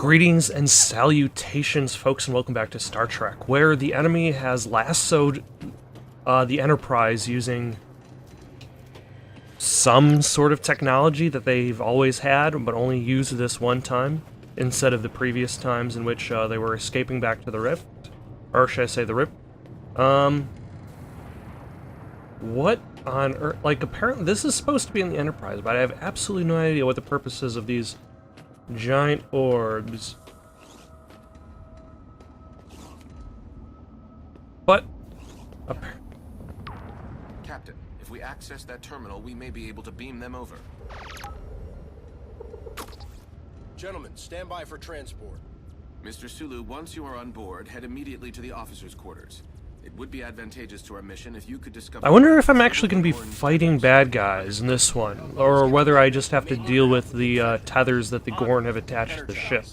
Greetings and salutations, folks, and welcome back to Star Trek, where the enemy has lassoed the Enterprise using some sort of technology that they've always had, but only used this one time, instead of the previous times in which they were escaping back to the Rift. Or should I say the Rift? What on earth? Like, apparently this is supposed to be in the Enterprise, but I have absolutely no idea what the purpose is of these giant orbs. But Captain, if we access that terminal, we may be able to beam them over. Gentlemen, stand by for transport. Mr. Sulu, once you are on board, head immediately to the officers' quarters. It would be advantageous to our mission if you could discover... I wonder if I'm actually going to be fighting bad guys in this one, or whether I just have to deal with the tethers that the Gorn have attached to the ship.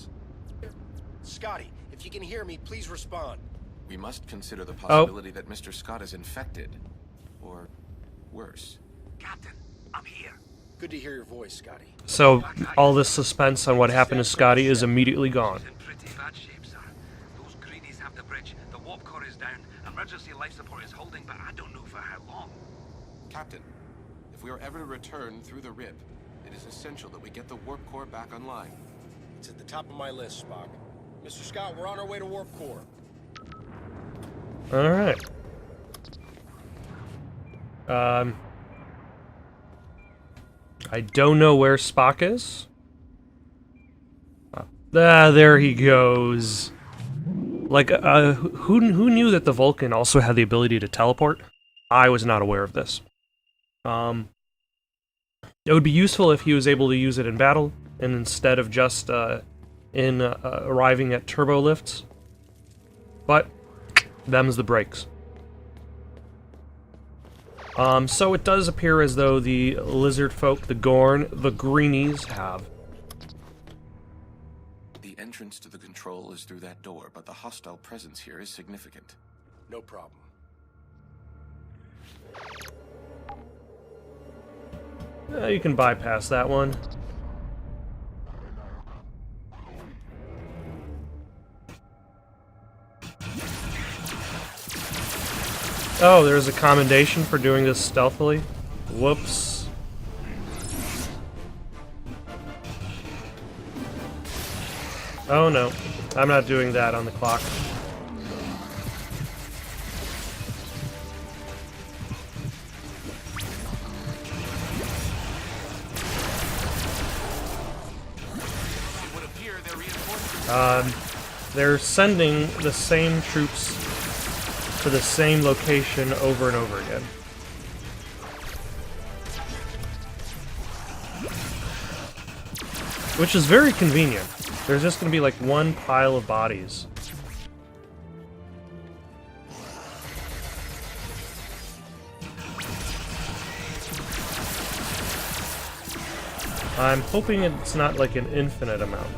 Scotty, if you can hear me, please respond. We must consider the possibility that Mr. Scott is infected. Or worse. Captain, I'm here. Good to hear your voice, Scotty. So, all this suspense on what happened to Scotty is immediately gone. In pretty bad shape, sir. Those greenies have the bridge, the warp core is down, emergency life support is holding, but I don't know for how long. Captain, if we are ever to return through the rib, it is essential that we get the warp core back online. It's at the top of my list, Spock. Mr. Scott, we're on our way to warp core. Alright. I don't know where Spock is. There he goes. Like, who knew that the Vulcan also had the ability to teleport? I was not aware of this. It would be useful if he was able to use it in battle, and instead of just arriving at turbo lifts. But them's the breaks. So it does appear as though the lizard folk, the Gorn, the greenies have. The entrance to the control is through that door, but the hostile presence here is significant. No problem. You can bypass that one. Oh, there's a commendation for doing this stealthily. Whoops. Oh no, I'm not doing that on the clock. They're sending the same troops to the same location over and over again. Which is very convenient. There's just going to be like one pile of bodies. I'm hoping it's not like an infinite amount.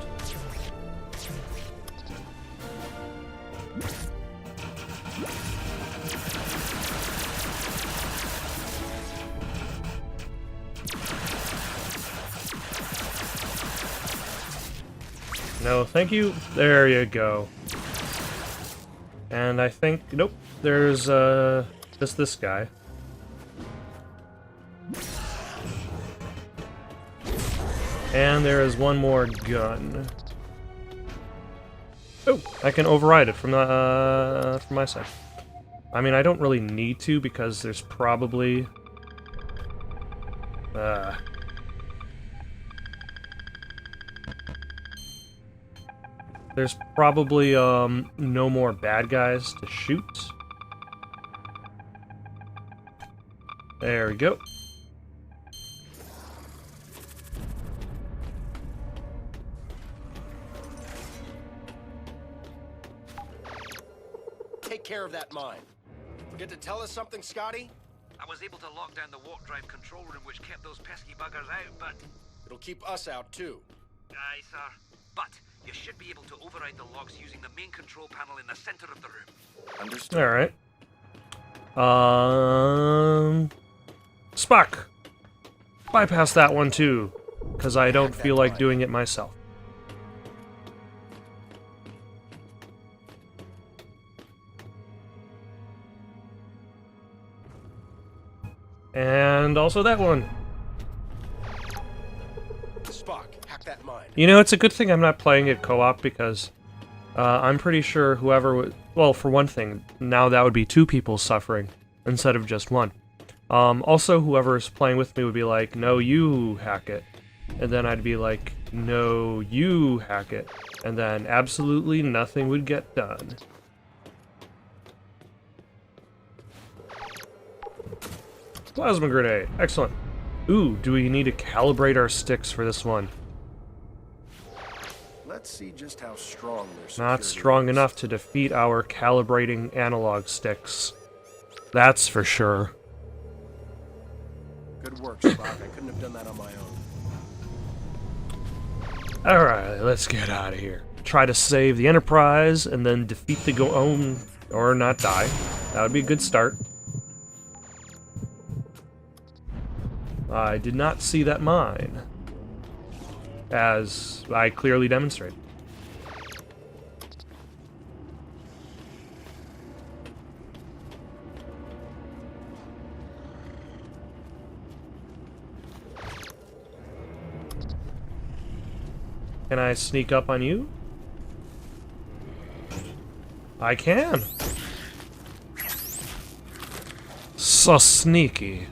No, thank you. There you go. And I think... Nope. There's, just this guy. And there is one more gun. Oh! I can override it from the, from my side. I mean, I don't really need to, because there's probably... There's probably, no more bad guys to shoot. There we go. Take care of that mine. Forget to tell us something, Scotty? I was able to lock down the warp drive control room which kept those pesky buggers out, but... It'll keep us out, too. Aye, sir. But you should be able to override the locks using the main control panel in the center of the room. Understood. Alright. Spock! Bypass that one too, because I don't feel like doing it myself. And also that one. Spock, hack that mine. You know, it's a good thing I'm not playing it co-op because I'm pretty sure whoever would... Well, for one thing, now that would be 2 people suffering instead of just 1. Also, whoever is playing with me would be like, no, you hack it. And then I'd be like, no, you hack it. And then absolutely nothing would get done. Plasma grenade. Excellent. Ooh, do we need to calibrate our sticks for this one? Let's see just how strong their Not security strong is. enough to defeat our calibrating analog sticks. That's for sure. Good work, Spock. I couldn't have done that on my own. Alright, let's get out of here. Try to save the Enterprise and then defeat the or not die. That would be a good start. I did not see that mine, as I clearly demonstrated. Can I sneak up on you? I can. So sneaky.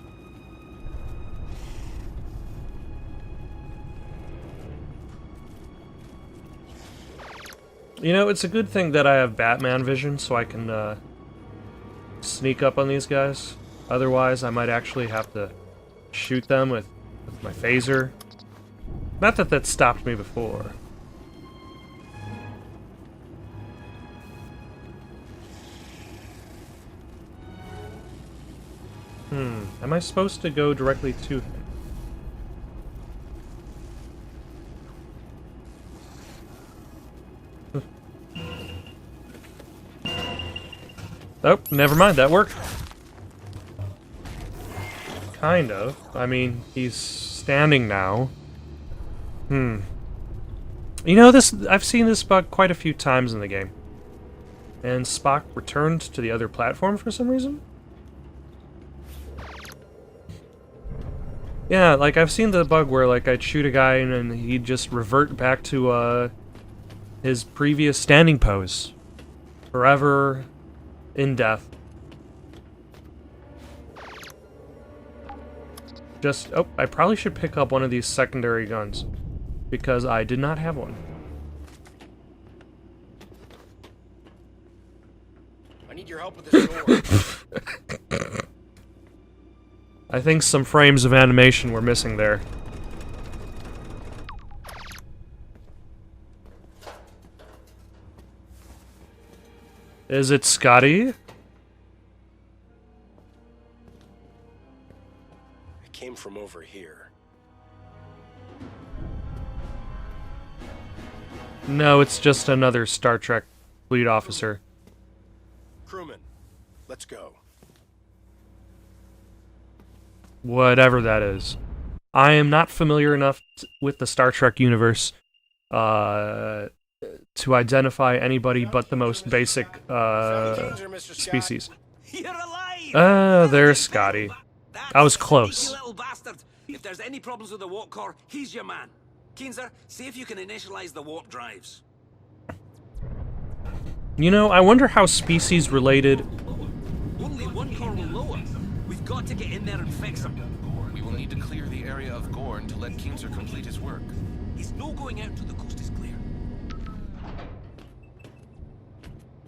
You know, it's a good thing that I have Batman vision, so I can sneak up on these guys. Otherwise, I might actually have to shoot them with my phaser. Not that that stopped me before. Am I supposed to go directly to him? Oh, never mind, that worked. Kind of. I mean, he's standing now. You know, I've seen this bug quite a few times in the game. And Spock returned to the other platform for some reason? Yeah, like, I've seen the bug where, like, I'd shoot a guy and then he'd just revert back to, his previous standing pose. Forever in death. Oh, I probably should pick up one of these secondary guns, because I did not have one. I need your help with this door. I think some frames of animation were missing there. Is it Scotty? It came from over here. No, it's just another Star Trek fleet officer. Crewman, let's go. Whatever that is. I am not familiar enough with the Star Trek universe to identify anybody but the most basic species. You're alive! There's Scotty. I was close. You little bastard. If there's any problems with the warp core, he's your man. Keenzer, see if you can initialize the warp drives. You know, I wonder how species related. Only one core will lower. We've got to get in there and fix him. We will need to clear the area of Gorn to let Keenzer complete his work. He's no going out till the coast is clear.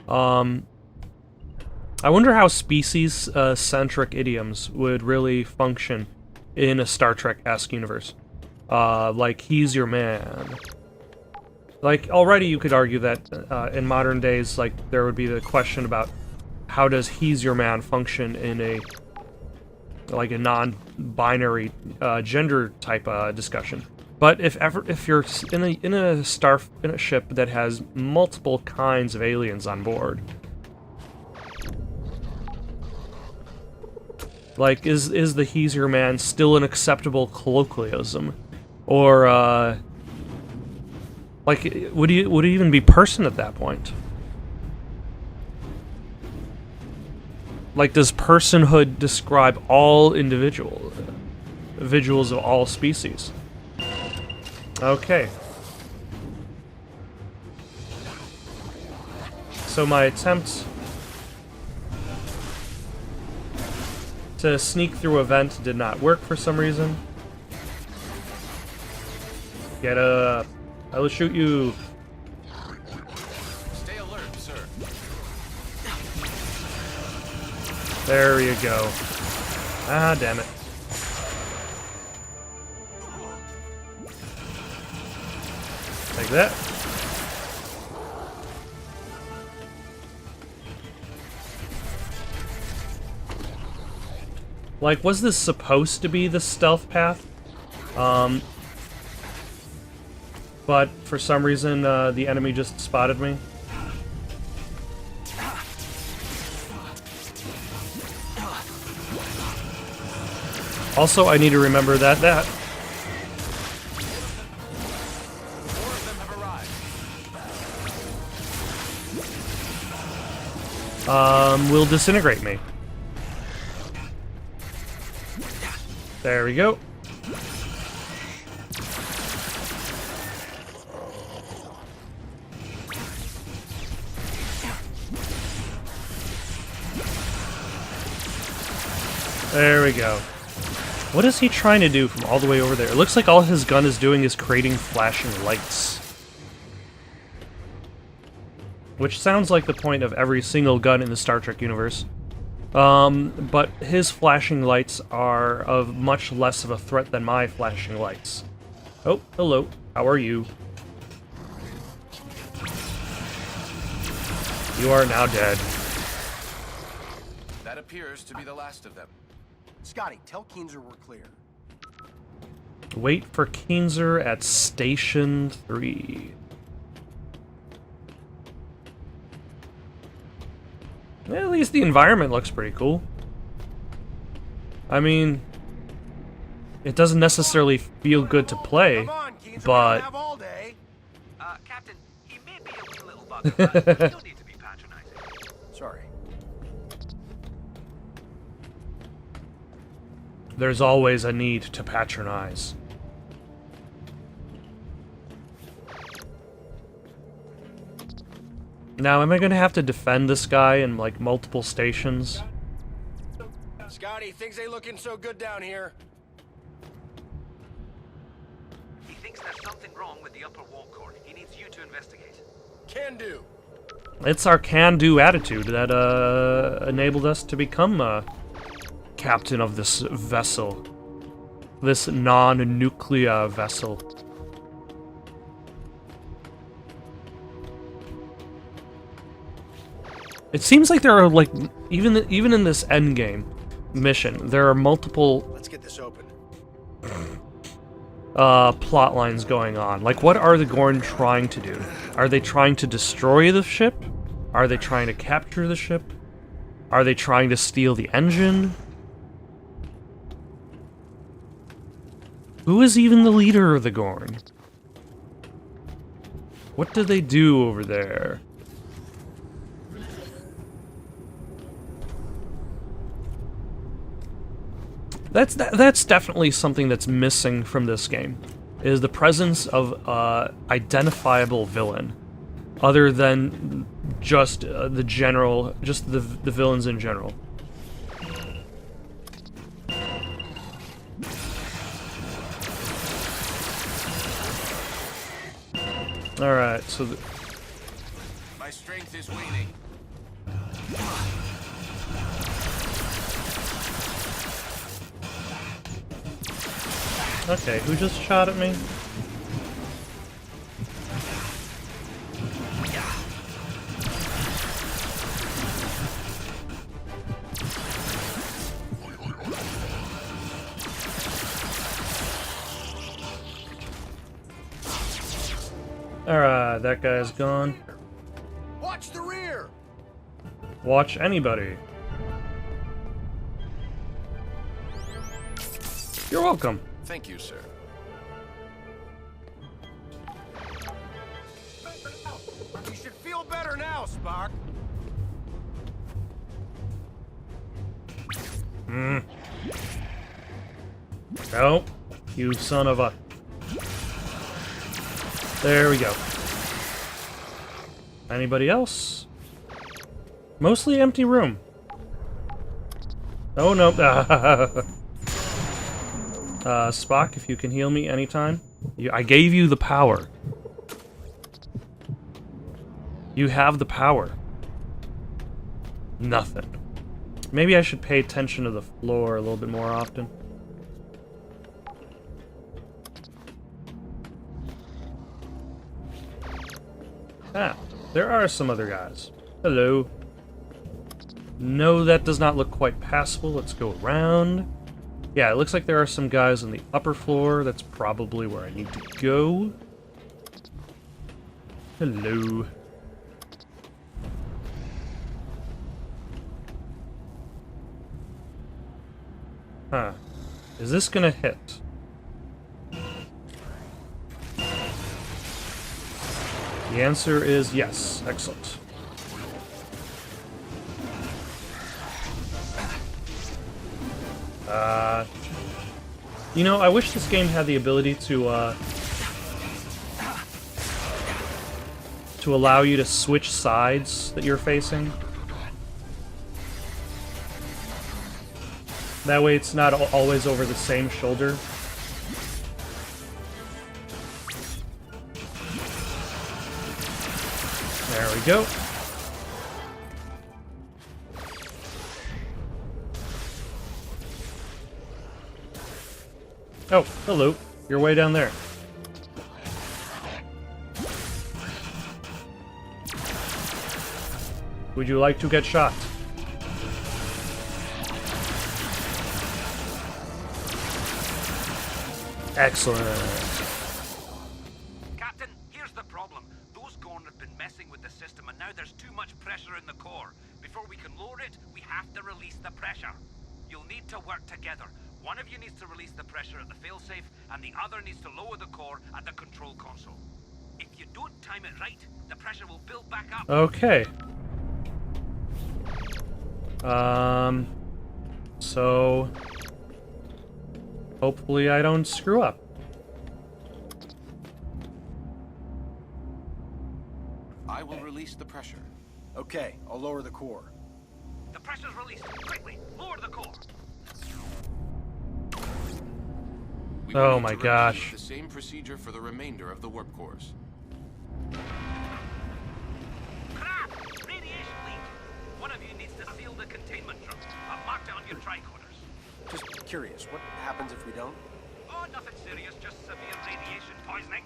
I wonder how species-centric idioms would really function in a Star Trek-esque universe. Like, he's your man. Like, already you could argue that in modern days, like, there would be the question about how does he's your man function in a non-binary gender type discussion. But if you're in a ship that has multiple kinds of aliens on board, like, is the he's your man still an acceptable colloquialism, or like, would it even be person at that point? Like, does personhood describe all individuals of all species? Okay. So my attempt to sneak through a vent did not work for some reason. Get up. I will shoot you. Stay alert, sir. There you go. Ah, damn it. Like that. Like, was this supposed to be the stealth path? But for some reason, the enemy just spotted me. Also, I need to remember that More of them have arrived. will disintegrate me. There we go. There we go. What is he trying to do from all the way over there? It looks like all his gun is doing is creating flashing lights. Which sounds like the point of every single gun in the Star Trek universe. But his flashing lights are of much less of a threat than my flashing lights. Oh, hello. How are you? You are now dead. That appears to be the last of them. Scotty, tell Keenzer we're clear. Wait for Keenzer at Station 3. Well, at least the environment looks pretty cool. I mean, it doesn't necessarily feel good to play, Come on, Keenzer, but... we don't have all day. Captain, he may be a wee little bugger, but you don't need to be patronizing. Sorry. There's always a need to patronize. Now, am I gonna have to defend this guy in, like, multiple stations? Scotty, things ain't looking so good down here. He thinks there's something wrong with the upper warp core. He needs you to investigate. Can do. It's our can-do attitude that, enabled us to become, captain of this vessel. This non-nuclear vessel. It seems like there are, like, even in this endgame mission, there are multiple Let's get this open. plot lines going on. Like, what are the Gorn trying to do? Are they trying to destroy the ship? Are they trying to capture the ship? Are they trying to steal the engine? Who is even the leader of the Gorn? What do they do over there? That's definitely something that's missing from this game, is the presence of identifiable villain, other than just the villains in general. All right, so My strength is waning. okay, who just shot at me? Alright, that guy's gone. Watch the rear! Watch anybody. You're welcome. Thank you, sir. You should feel better now, Spock. No, you son of a... There we go. Anybody else? Mostly empty room. Oh, no. Spock, if you can heal me anytime. I gave you the power. You have the power. Nothing. Maybe I should pay attention to the floor a little bit more often. Ah, there are some other guys. Hello. No, that does not look quite passable. Let's go around. Yeah, it looks like there are some guys on the upper floor. That's probably where I need to go. Hello. Huh. Is this gonna hit? The answer is yes. Excellent. You know, I wish this game had the ability to allow you to switch sides that you're facing. That way it's not always over the same shoulder. There we go. Oh, hello. You're way down there. Would you like to get shot? Excellent. Captain, here's the problem. Those Gorn have been messing with the system, and now there's too much pressure in the core. Before we can lower it, we have to release the pressure. You'll need to work together. One of you needs to release the pressure at the failsafe, and the other needs to lower the core at the control console. If you don't time it right, the pressure will build back up. Okay. So... hopefully I don't screw up. I will release the pressure. Okay, I'll lower the core. The pressure's released. Quickly, lower the core. We will Oh need my to repeat gosh. the same procedure for the remainder of the warp cores. Crap! Radiation leak. One of you needs to seal the containment drum. I've marked it on your tricorders. Just curious, what happens if we don't? Oh, nothing serious, just severe radiation poisoning.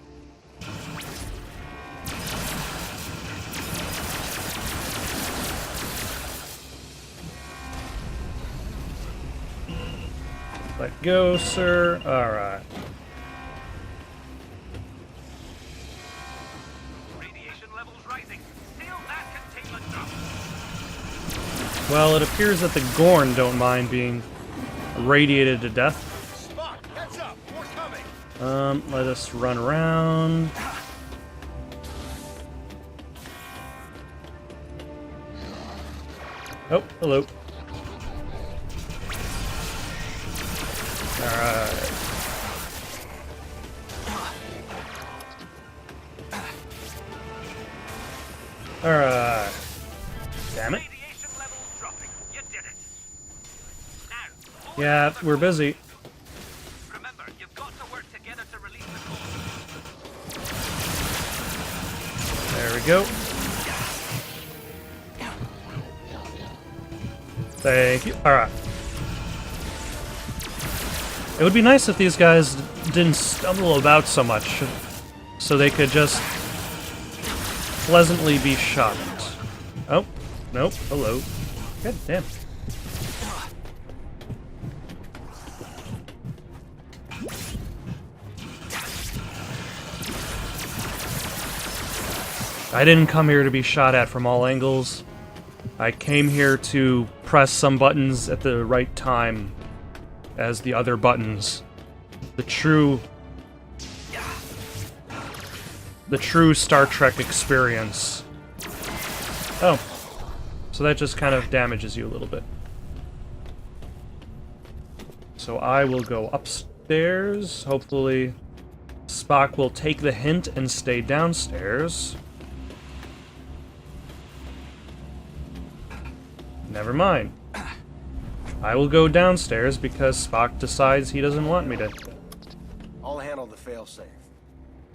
Let go, sir. Alright. Radiation levels rising. Seal that containment drum. Well, it appears that the Gorn don't mind being radiated to death. Spock, heads up! More coming! Let us run around. Oh, hello. Alright. Alright. Damn it. Radiation levels dropping. You did it. Now, Yeah, we're busy. remember, you've got to work together to release the core. There we go. Thank you. Alright. It would be nice if these guys didn't stumble about so much, so they could just pleasantly be shot. Oh, nope, hello. God damn. I didn't come here to be shot at from all angles. I came here to press some buttons at the right time as the other buttons. The true Star Trek experience. Oh. So that just kind of damages you a little bit. so I will go upstairs. Hopefully Spock will take the hint and stay downstairs. Never mind. I will go downstairs because Spock decides he doesn't want me to. I'll handle the failsafe.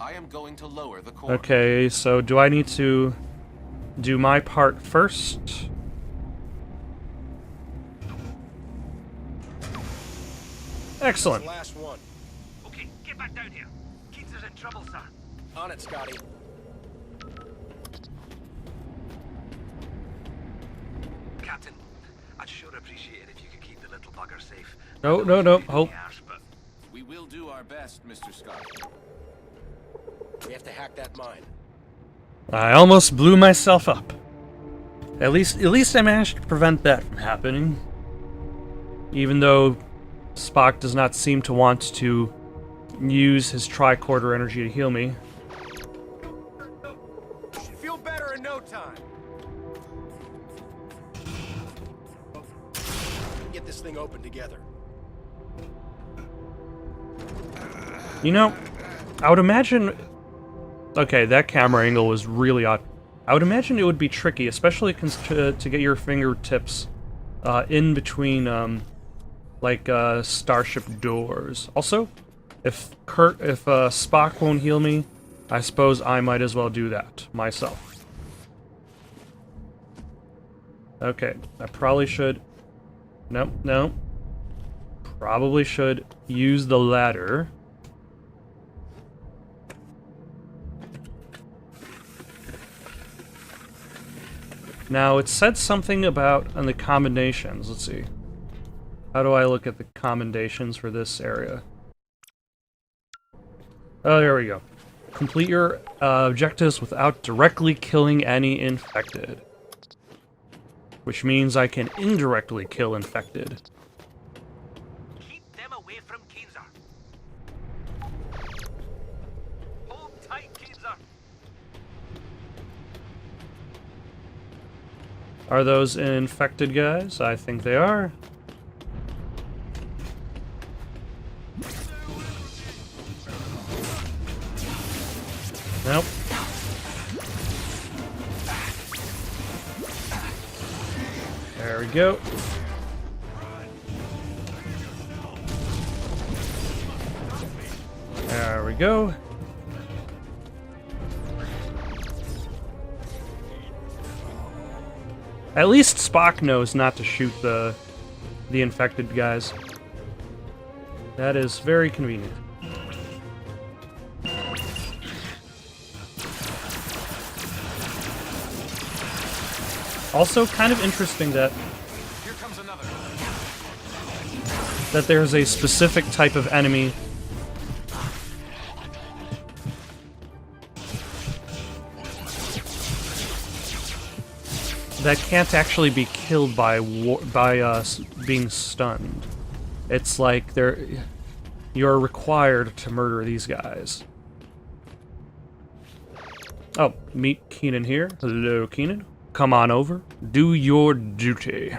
I am going to lower the core. Okay, so do I need to do my part first? Excellent. Last one. Okay, get back down here. Keats is in trouble, sir. On it, Scotty. Captain, I'd sure appreciate it if you could keep the little bugger safe. No, hold. We will do our best, Mr. Scott. We have to hack that mine. I almost blew myself up. At least I managed to prevent that from happening. Even though Spock does not seem to want to use his tricorder energy to heal me. Should feel better in no time. Get this thing open together. You know, I would imagine... Okay, that camera angle was really odd. I would imagine it would be tricky, especially to get your fingertips in between, starship doors. Also, if Spock won't heal me, I suppose I might as well do that myself. Okay, I probably should... No. Probably should use the ladder. Now, it said something about on the commendations. Let's see. How do I look at the commendations for this area? Oh, there we go. Complete your objectives without directly killing any infected. Which means I can indirectly kill infected. Keep them away from Keenzer. Hold tight, Keenzer. Are those infected guys? I think they are. Nope. There we go. There we go. At least Spock knows not to shoot the infected guys. That is very convenient. Also, kind of interesting that Here comes another. that there's a specific type of enemy that can't actually be killed by being stunned. It's like you're required to murder these guys. Oh, meet Keenan here. Hello, Keenan. Come on over. Do your duty.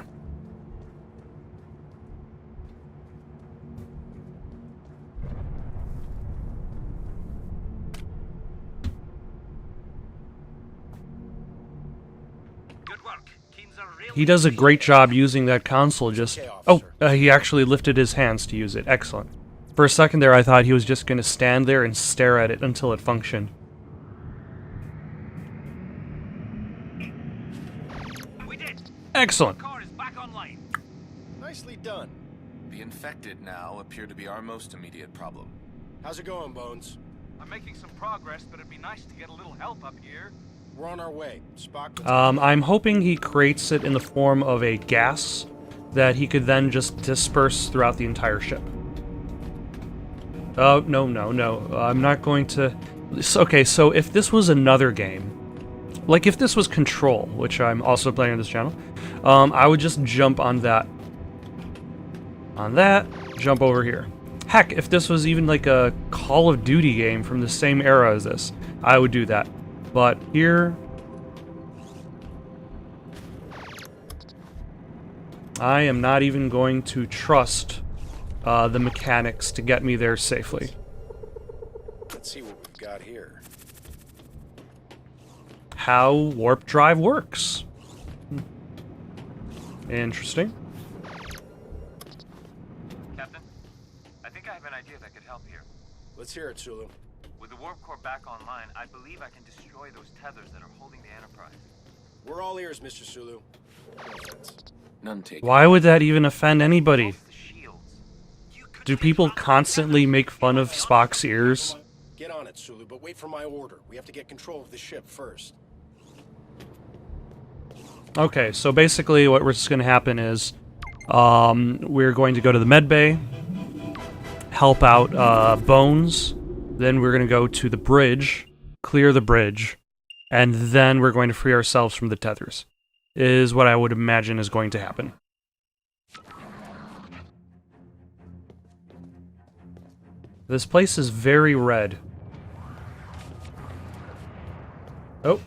Good work. Keenzer really... He does a great job using that console just... Oh, he actually lifted his hands to use it. Excellent. For a second there, I thought he was just going to stand there and stare at it until it functioned. We did. Excellent. The core is back online. Nicely done. The infected now appear to be our most immediate problem. How's it going, Bones? I'm making some progress, but it'd be nice to get a little help up here. We're on our way. Spock. I'm hoping he creates it in the form of a gas that he could then just disperse throughout the entire ship. Oh, no. I'm not going to... Okay, so if this was another game, like if this was Control, which I'm also playing on this channel, I would just jump on that. On that, jump over here. Heck, if this was even like a Call of Duty game from the same era as this, I would do that. But here... I am not even going to trust the mechanics to get me there safely. Let's see what we've got here. How warp drive works. Interesting. Captain, I think I have an idea that could help here. Let's hear it, Sulu. With the warp core back online, I believe I can destroy those tethers that are holding the Enterprise. We're all ears, Mr. Sulu. No offense. None taken. Why would that even offend anybody? Off the shields. You could Do people constantly make fun of Spock's ears? Get on it, Sulu, but wait for my order. We have to get control of the ship first. Okay, so basically what's going to happen is we're going to go to the med bay, help out Bones, then we're going to go to the bridge, clear the bridge, and then we're going to free ourselves from the tethers, is what I would imagine is going to happen. This place is very red. Oh.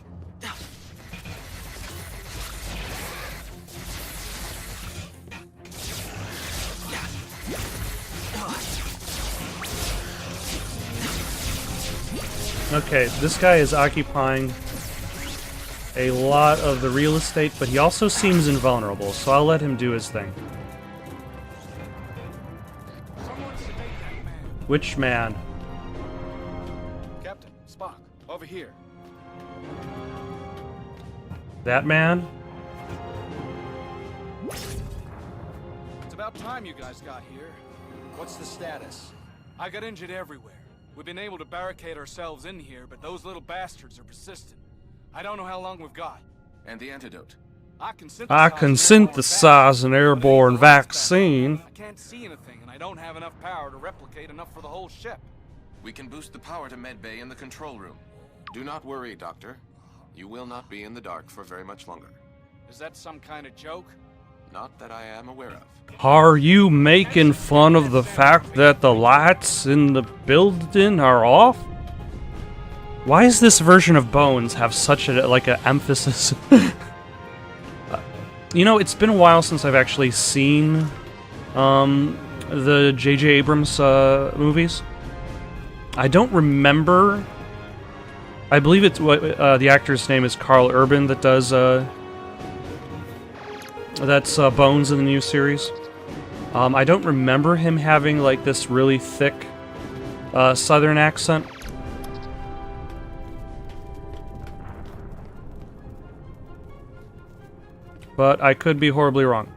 Okay, this guy is occupying a lot of the real estate, but he also seems invulnerable, so I'll let him do his thing. Which man? Captain, Spock, over here. That man? It's about time you guys got here. What's the status? I got injured everywhere. We've been able to barricade ourselves in here, but those little bastards are persistent. I don't know how long we've got. And the antidote. I can synthesize an airborne vaccine. I can't see anything, and I don't have enough power to replicate enough for the whole ship. We can boost the power to medbay in the control room. Do not worry, Doctor. You will not be in the dark for very much longer. Is that some kind of joke? Not that I am aware of. Are you making fun of the fact that the lights in the building are off? Why does this version of Bones have such a emphasis? You know, it's been a while since I've actually seen the J.J. Abrams movies. I don't remember. I believe it's what the actor's name is Carl Urban that does that's Bones in the new series. I don't remember him having like this really thick Southern accent. But I could be horribly wrong.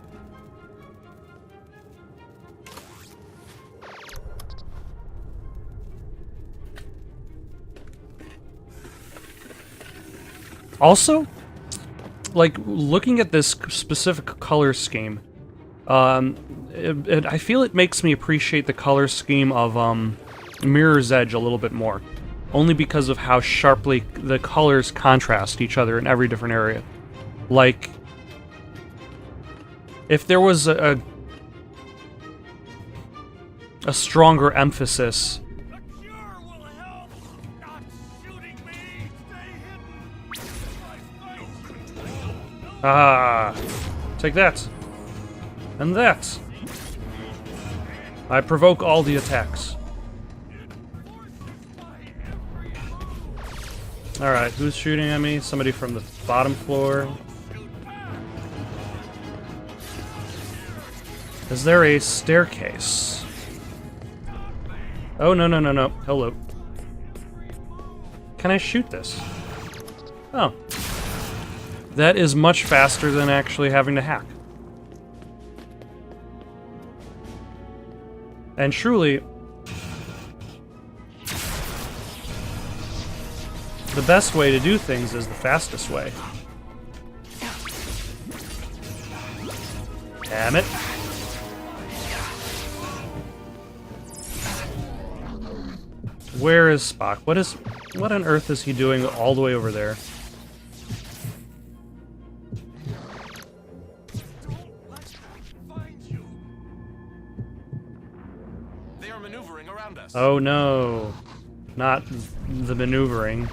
Also, like, looking at this specific color scheme, I feel it makes me appreciate the color scheme of Mirror's Edge a little bit more. Only because of how sharply the colors contrast each other in every different area. Like, if there was a stronger emphasis. The cure will help. Not shooting me. Stay hidden. Ah, take that. And that. I provoke all the attacks. Alright, who's shooting at me? Somebody from the bottom floor. Is there a staircase? Oh, no, no, no, no. Hello. Can I shoot this? Oh. That is much faster than actually having to hack. And truly, the best way to do things is the fastest way. Damn it. Where is Spock? What on earth is he doing all the way over there? They are maneuvering around us. Oh no. Not the maneuvering.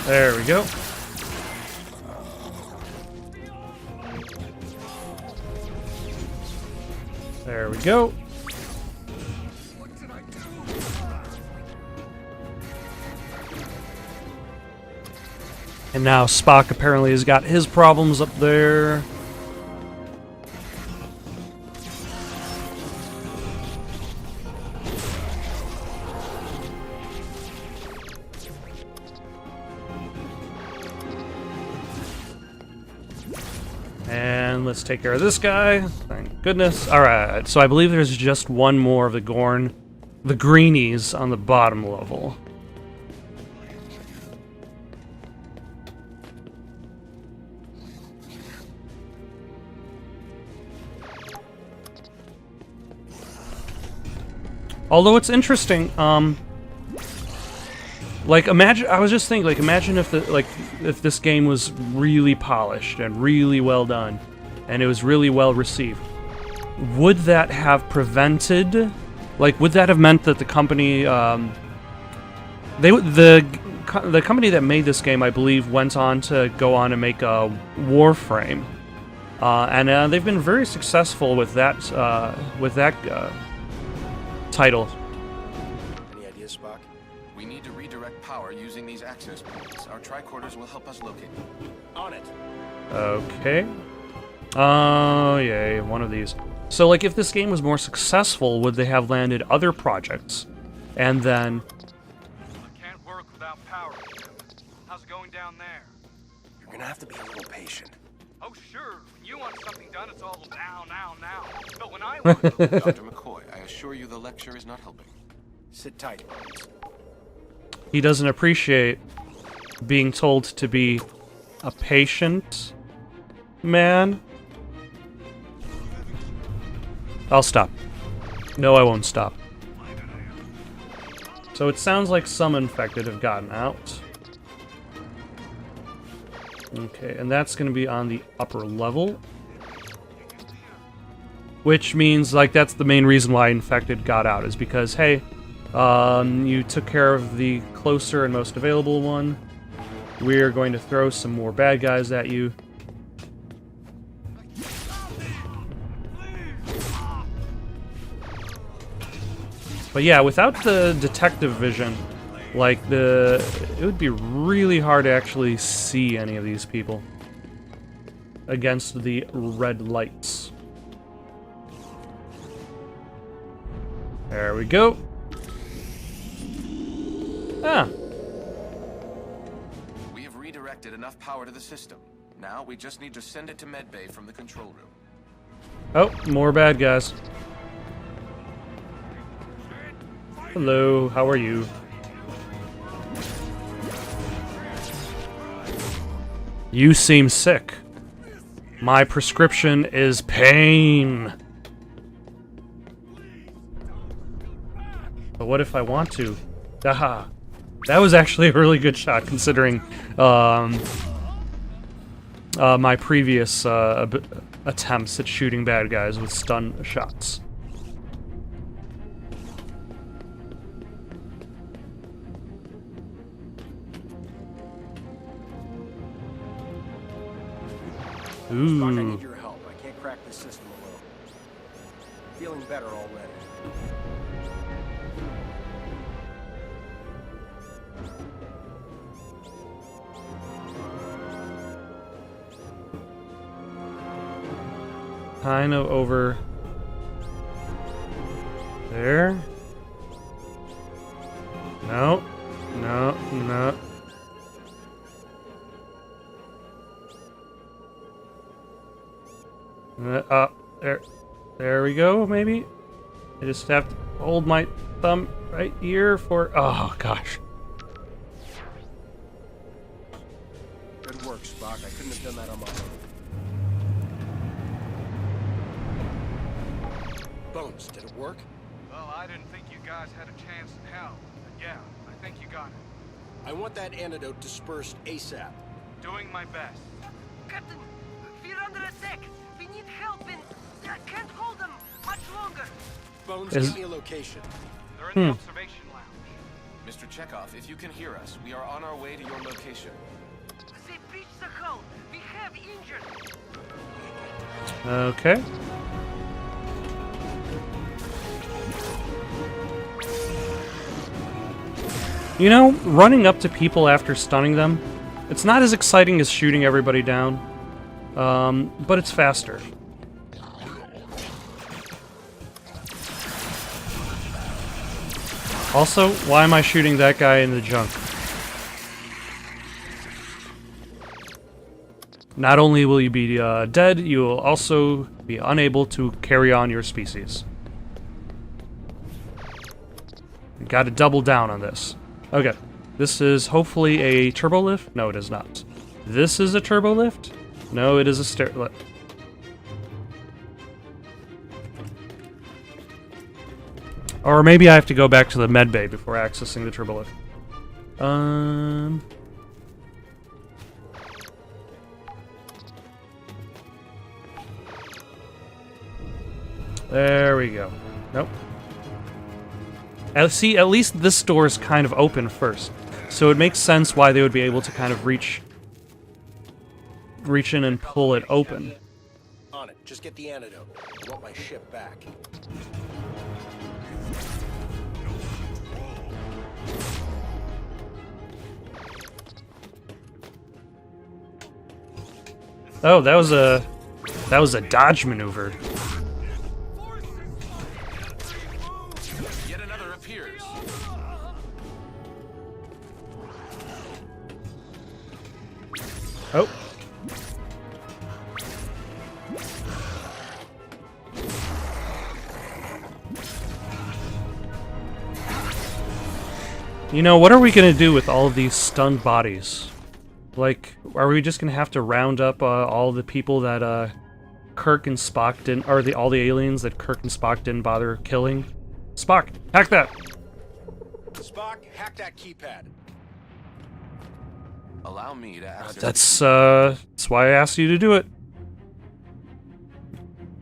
There we go. There we go. And now Spock apparently has got his problems up there. And let's take care of this guy. Thank goodness. Alright, so I believe there's just one more of the Gorn, the greenies on the bottom level. Although it's interesting, like imagine, I was just thinking, like imagine if if this game was really polished and really well done, and it was really well received. Would that have prevented, like, would that have meant that the company, the company that made this game, I believe, went on to go on and make a Warframe, and they've been very successful with that, title. Any ideas, Spock? We need to redirect power using these access points. Our tricorders will help us locate them. On it. Okay. Oh, yay, one of these. So, like, if this game was more successful, would they have landed other projects? And then... I can't work without power. How's it going down there? You're gonna have to be a little patient. Oh, sure. When you want something done, it's all now. But when I want it... Dr. McCoy, I assure you the lecture is not helping. Sit tight, Bones. he doesn't appreciate being told to be a patient man. I'll stop. No, I won't stop. So it sounds like some infected have gotten out. Okay, and that's going to be on the upper level. Which means, like, that's the main reason why infected got out, is because, hey, you took care of the closer and most available one. We're going to throw some more bad guys at you. But yeah, without the detective vision, like, it would be really hard to actually see any of these people against the red lights. There we go. Ah. We have redirected enough power to the system. Now we just need to send it to medbay from the control room. Oh, more bad guys. Hello, how are you? You seem sick. My prescription is pain. But what if I want to? Aha. That was actually a really good shot, considering my previous attempts at shooting bad guys with stun shots. Spock, I Ooh. need your help. I can't crack this system alone. Feeling better already. Kind of over there. No, no, no. There we go, maybe? I just have to hold my thumb right here for... Oh, gosh. Good work, Spock. I couldn't have done that on my own. Bones, did it work? Well, I didn't think you guys had a chance in hell. But yeah, I think you got it. I want that antidote dispersed ASAP. Doing my best. Captain, we're under attack. We need help and I can't hold them much longer. Bones, Is- give me a location. They're in the observation lounge. Mr. Chekhov, if you can hear us, we are on our way to your location. They breached the hull. We have injured. Okay. You know, running up to people after stunning them, it's not as exciting as shooting everybody down, but it's faster. Also, why am I shooting that guy in the junk? Not only will you be dead, you will also be unable to carry on your species. You gotta double down on this. Okay, this is hopefully a turbo lift? No, it is not. This is a turbo lift? No, it is a stair lift. Or maybe I have to go back to the med bay before accessing the turbo lift. There we go. Nope. See, at least this door is kind of open first. So it makes sense why they would be able to kind of reach in and pull it open. On it. Just get the antidote. I want my ship back. Oh, that was a dodge maneuver. Yet another appears. Oh. You know, what are we gonna do with all of these stunned bodies? Like, are we just gonna have to round up all the people that Kirk and Spock didn't, or all the aliens that Kirk and Spock didn't bother killing? Spock, hack that! Spock, hack that keypad. Allow me to access. That's why I asked you to do it.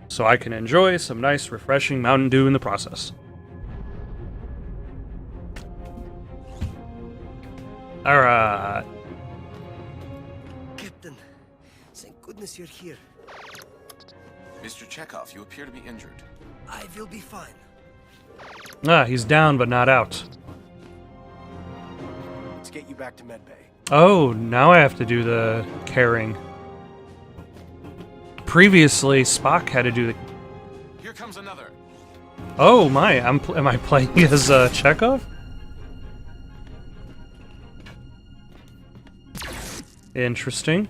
So I can enjoy some nice, refreshing Mountain Dew in the process. Alright. Captain, thank goodness you're here. Mr. Chekhov, you appear to be injured. I will be fine. Ah, he's down but not out. Let's get you back to medbay. Oh, now I have to do the carrying. Previously, Spock had to do the... Here comes another. Oh my, am I playing as Chekhov? Interesting.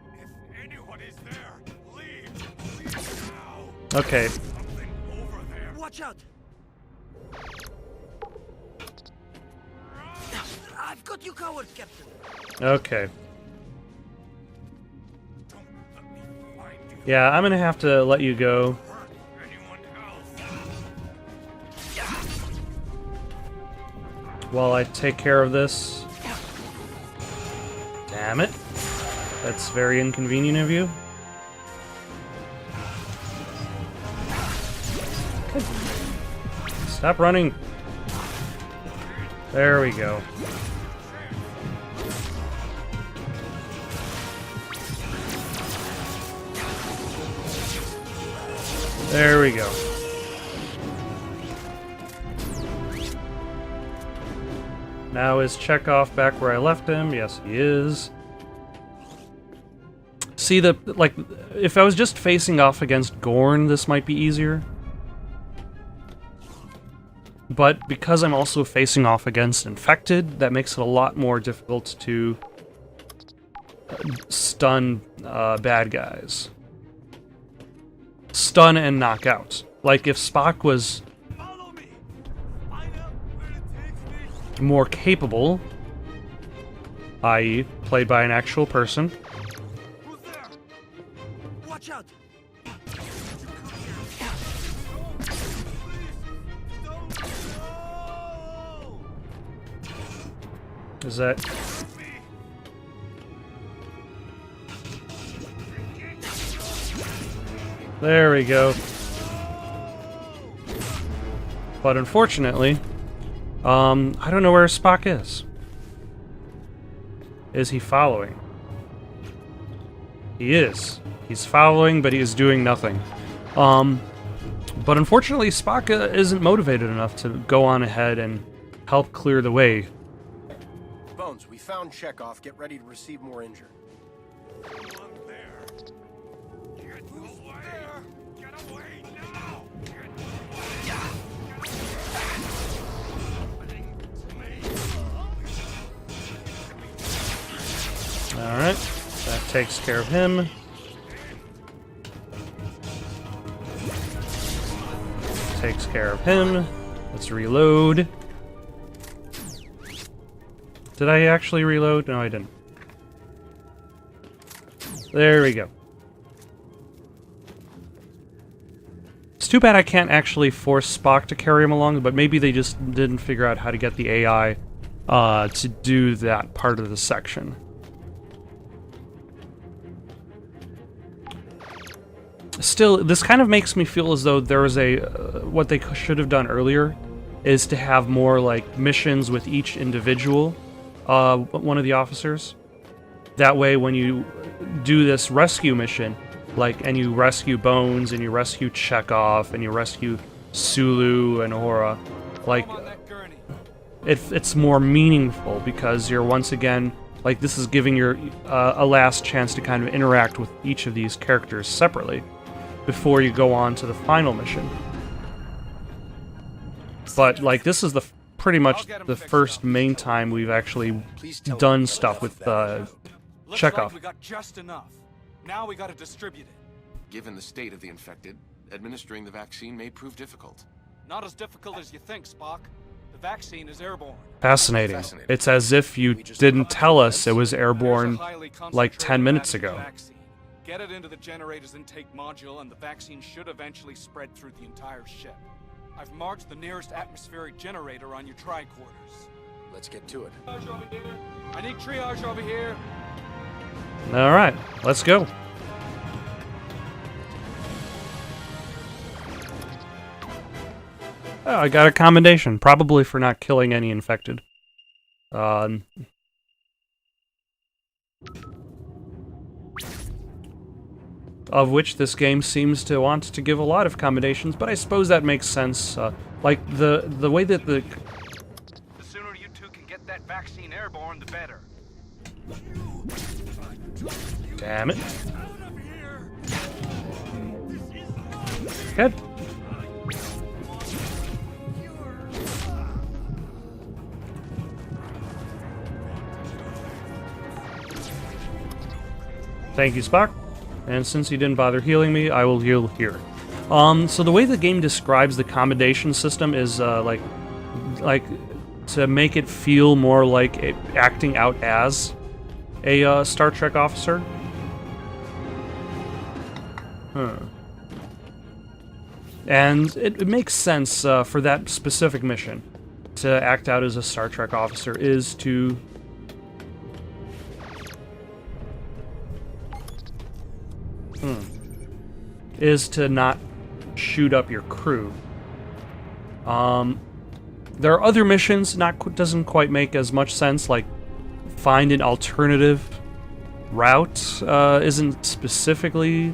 If anyone is there, leave now. Okay. Something over there. Watch out! I've got you covered, Captain. Okay. Don't let me find you. Yeah, I'm gonna have to let you go. Hurt anyone else. While I take care of this. Damn it. That's very inconvenient of you. Stop running. There we go. There we go. Now is Chekhov back where I left him? Yes, he is. See, if I was just facing off against Gorn, this might be easier. But because I'm also facing off against Infected, that makes it a lot more difficult to stun bad guys. Stun and knock out. Like, if Spock was Follow me. Find out where it takes me. more capable, i.e. played by an actual person, Who's there? Watch out! is that... There we go. But unfortunately, I don't know where Spock is. Is he following? He is. He's following, but he is doing nothing. But unfortunately, Spock isn't motivated enough to go on ahead and help clear the way. Bones, we found Chekhov. Get ready to receive more injured. Alright, that takes care of him. Takes care of him. Let's reload. Did I actually reload? No, I didn't. There we go. It's too bad I can't actually force Spock to carry him along, but maybe they just didn't figure out how to get the AI to do that part of the section. Still, this kind of makes me feel as though there was a... what they should have done earlier is to have more, like, missions with each individual, one of the officers. That way, when you do this rescue mission, like, and you rescue Bones, and you rescue Chekhov, and you rescue Sulu and Uhura, like, it's more meaningful, because you're once again... like, this is giving your a last chance to kind of interact with each of these characters separately before you go on to the final mission. But, like, this is the pretty much the first main time we've actually done stuff with Chekhov. Like we got just enough. Now we gotta distribute it. Given the state of the infected, administering the vaccine may prove difficult. Not as difficult as you think, Spock. The vaccine is airborne. Fascinating. It's as if you didn't tell us it was airborne like 10 minutes ago. Get it into the generator's intake module, and the vaccine should eventually spread through the entire ship. I've marked the nearest atmospheric generator on your tricorders. Let's get to it. I need triage over here. Alright, let's go. Oh, I got a commendation, probably for not killing any infected. Of which this game seems to want to give a lot of commendations, but I suppose that makes sense. Like, the way that the... The sooner you two can get that vaccine airborne, the better. Damn it. Good. Thank you, Spock. And since he didn't bother healing me, I will heal here. So the way the game describes the commendation system is, like to make it feel more like acting out as a Star Trek officer. And it makes sense for that specific mission. To act out as a Star Trek officer is to... is to not shoot up your crew. There are other missions doesn't quite make as much sense, like find an alternative route isn't specifically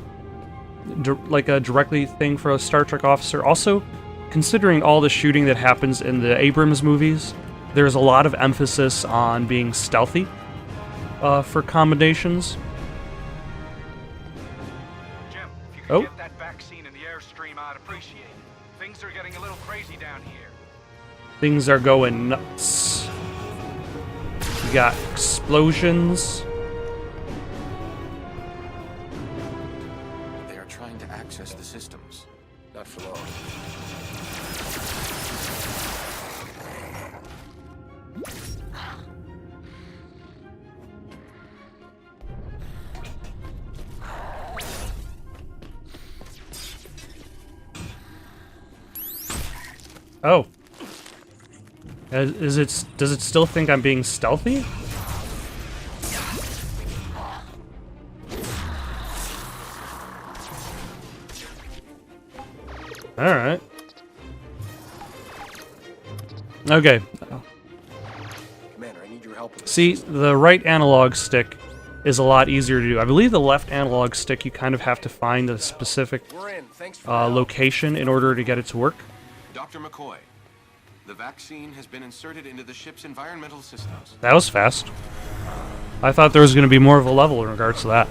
like a directly thing for a Star Trek officer. Also, considering all the shooting that happens in the Abrams movies, there's a lot of emphasis on being stealthy for commendations. Oh. Get that vaccine in the airstream, I'd appreciate it. Things are getting a little crazy down here. Things are going nuts. We got explosions. They are trying to access the systems. Not for long. Oh. Does it still think I'm being stealthy? Alright. Okay. Commander, I need your help with this. See, the right analog stick is a lot easier to do. I believe the left analog stick, you kind of have to find a specific We're in. Thanks for the help. location in order to get it to work. Dr. McCoy, the vaccine has been inserted into the ship's environmental systems. That was fast. I thought there was going to be more of a level in regards to that.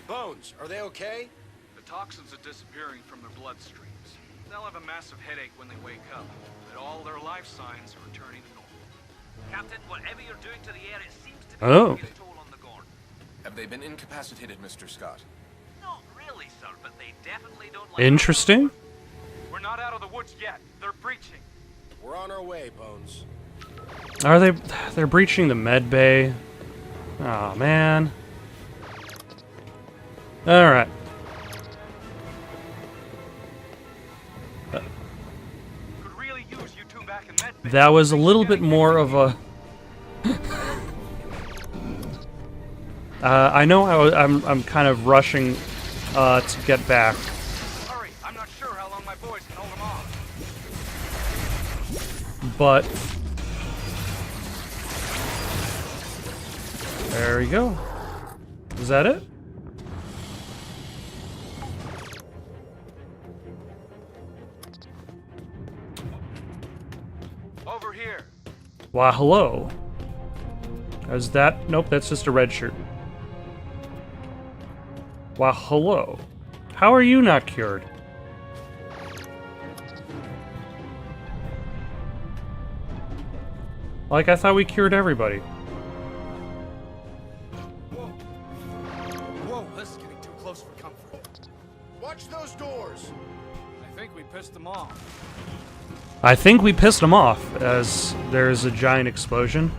Bones, are they okay? The toxins are disappearing from their bloodstreams. They'll have a massive headache when they wake up, but all their life signs are returning to normal. Captain, whatever you're doing to the air, it seems to be Oh. taking its toll on the Gorn. Have they been incapacitated, Mr. Scott? Not really, sir, but they definitely don't like... Interesting. We're not out of the woods yet. They're breaching. We're on our way, Bones. Are they? They're breaching the med bay. Oh man. All right. Could really use you two back in medbay. That was a little bit more of a. I know I'm kind of rushing to get back. Hurry, I'm not sure how long my boys can hold them off. But there we go. Is that it? Over here. Why, hello. Is that? Nope, that's just a red shirt. Why, hello. How are you not cured? Like, I thought we cured everybody. Whoa, this is getting too close for comfort. Watch those doors. I think we pissed them off. I think we pissed them off, as there's a giant explosion.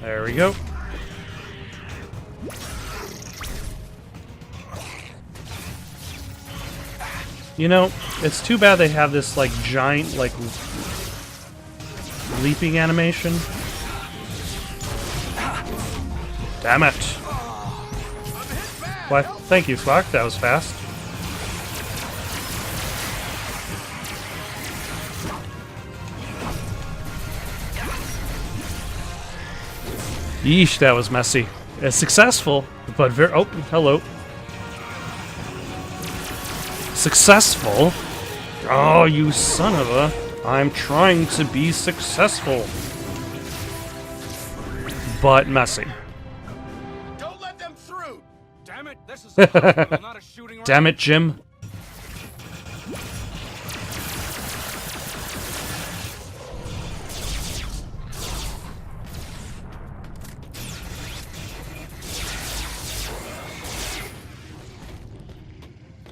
There we go. You know, it's too bad they have this, like, giant, like, leaping animation. Damn it. Why, thank you, Spock. That was fast. Yeesh, that was messy. It's successful, but very... Oh, hello. Successful? Oh, you son of a... I'm trying to be successful. But messy. Don't let them through. Damn it, this is a hospital, not a shooting range. Damn it, Jim.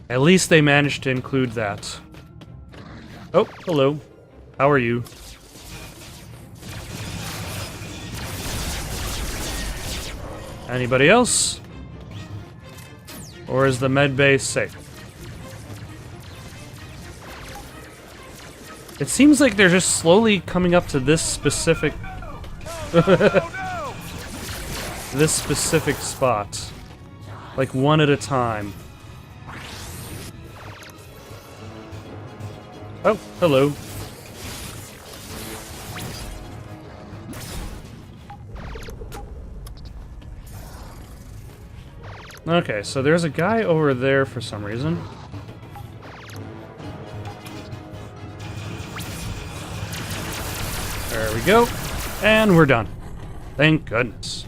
At least they managed to include that. Oh, hello. How are you? Anybody else? Or is the med bay safe? It seems like they're just slowly coming up to this specific... this specific spot. Like one at a time. Oh, hello. Okay, so there's a guy over there for some reason. There we go. And we're done. Thank goodness.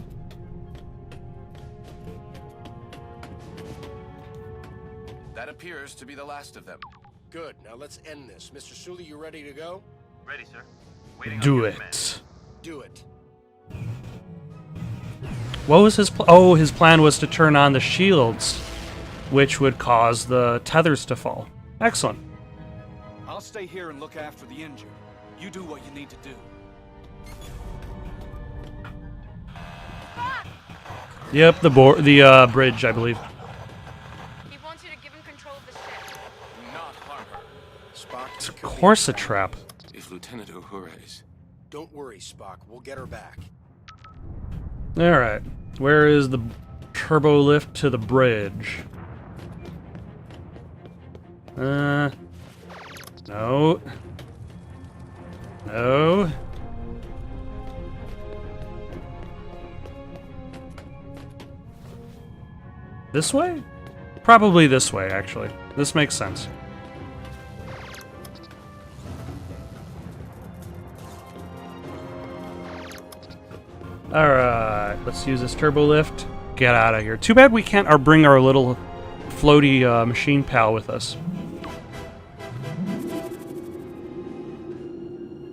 That appears to be the last of them. Good. Now let's end this. Mr. Sully, you ready to go? Ready, sir. Waiting on Do you, it. man. Do it. What was his oh, his plan was to turn on the shields, which would cause the tethers to fall. Excellent. I'll stay here and look after the injured. You do what you need to do. Yep, the bridge, I believe. He wants you to give him control of the ship. Do not harm her. Spock, It's of course a trap. If Lieutenant Uhura's Don't worry, Spock. We'll get her back. Alright. Where is the turbo lift to the bridge? No. No. This way? Probably this way, actually. This makes sense. Alright, let's use this turbo lift. Get out of here. Too bad we can't bring our little floaty machine pal with us.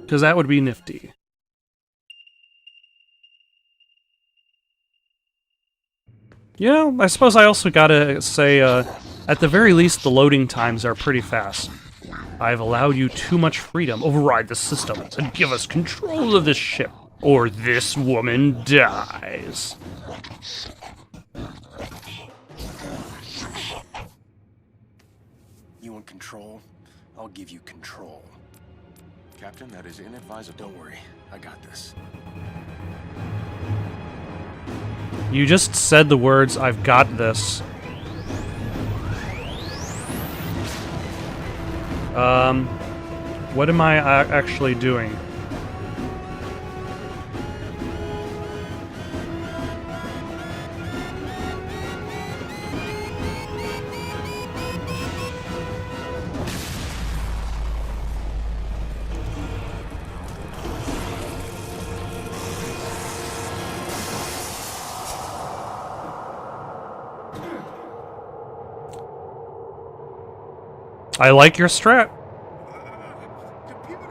Because that would be nifty. You know, I suppose I also gotta say, at the very least, the loading times are pretty fast. I've allowed you too much freedom. Override the system and give us control of this ship, or this woman dies. You want control? I'll give you control. Captain, that is inadvisable. Don't worry. I got this. You just said the words, "I've got this." What am I actually doing? I like your strat. Computer!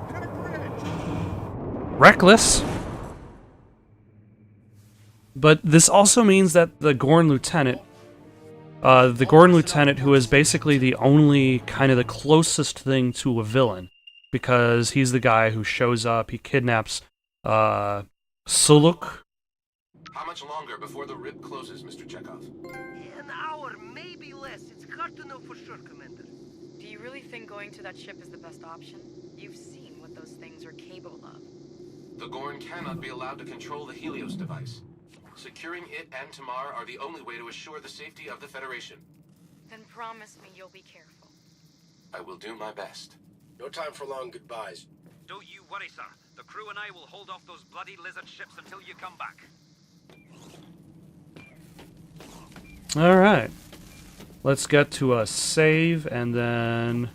Repair bridge! Reckless. But this also means that the Gorn Lieutenant, who is basically the only kind of the closest thing to a villain, because he's the guy who shows up, he kidnaps Suluk. How much longer before the rip closes, Mr. Chekhov? An hour, maybe less. It's hard to know for sure, Commander. Do you really think going to that ship is the best option? You've seen what those things are capable of. The Gorn cannot be allowed to control the Helios device. Securing it and Tamar are the only way to assure the safety of the Federation. Then promise me you'll be careful. I will do my best. No time for long goodbyes. Don't you worry, sir. The crew and I will hold off those bloody lizard ships until you come back. Alright. Let's get to a save, and then...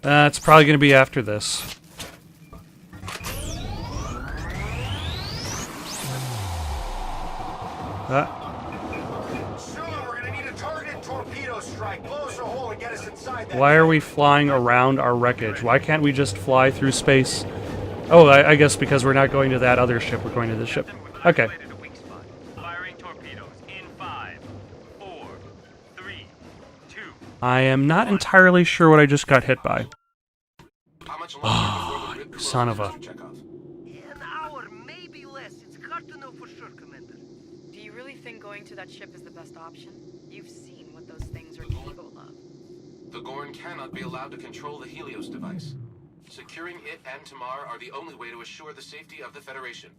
it's probably going to be after this. Soon we're gonna need a targeted torpedo strike. Blow us a hole and get us inside that. Why are we flying around our wreckage? Why can't we just fly through space? Oh, I guess because we're not going to that other ship, we're going to this ship. Okay. Isolated a weak spot. Firing torpedoes in 5, 4, 3, 2. I am not entirely sure what I just got hit by. How much longer before the rip closes, Son of a... Mr. Chekhov? An hour, maybe less. It's hard to know for sure, Commander. Do you really think going to that ship is the best option? You've seen what those things are capable of. The Gorn cannot be allowed to control the Helios device. Securing it and Tamar are the only way to assure the safety of the Federation.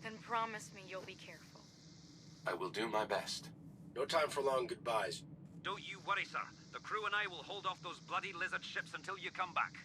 Then promise me you'll be careful. I will do my best. No time for long goodbyes. Don't you worry, sir. The crew and I will hold off those bloody lizard ships until you come back.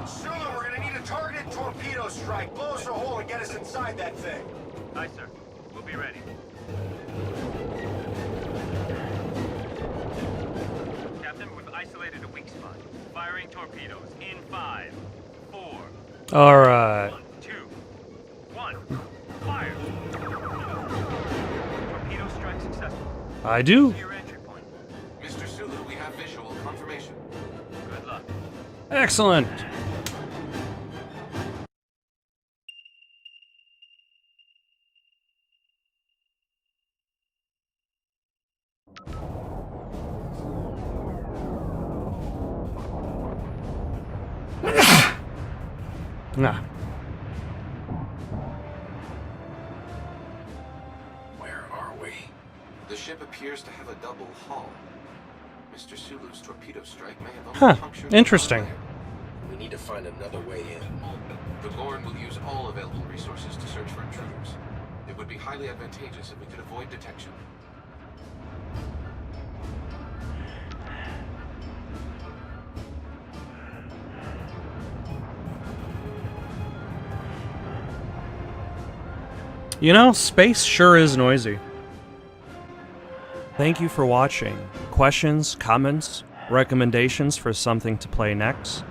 Soon we're gonna need a targeted torpedo strike. Blow us a hole and get us inside that thing. Aye, sir. We'll be ready. Captain, we've isolated a weak spot. Firing torpedoes in 5, 4, Alright. 2, 1. Fire! Torpedo strike successful. I do. To your entry point. Mr. Sulu, we have visual confirmation. Good luck. Excellent. Nah. Where are we? The ship appears to have a double hull. Mr. Sulu's torpedo strike may have only Huh. punctured Interesting. one layer. We need to find another way in. The Gorn will use all available resources to search for intruders. It would be highly advantageous if we could avoid detection. You know, space sure is noisy. Thank you for watching. Questions, comments, recommendations for something to play next?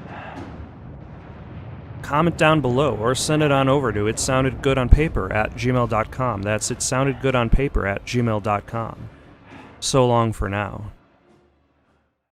Comment down below or send it on over to itsoundedgoodonpaper@gmail.com. That's itsoundedgoodonpaper@gmail.com. So long for now.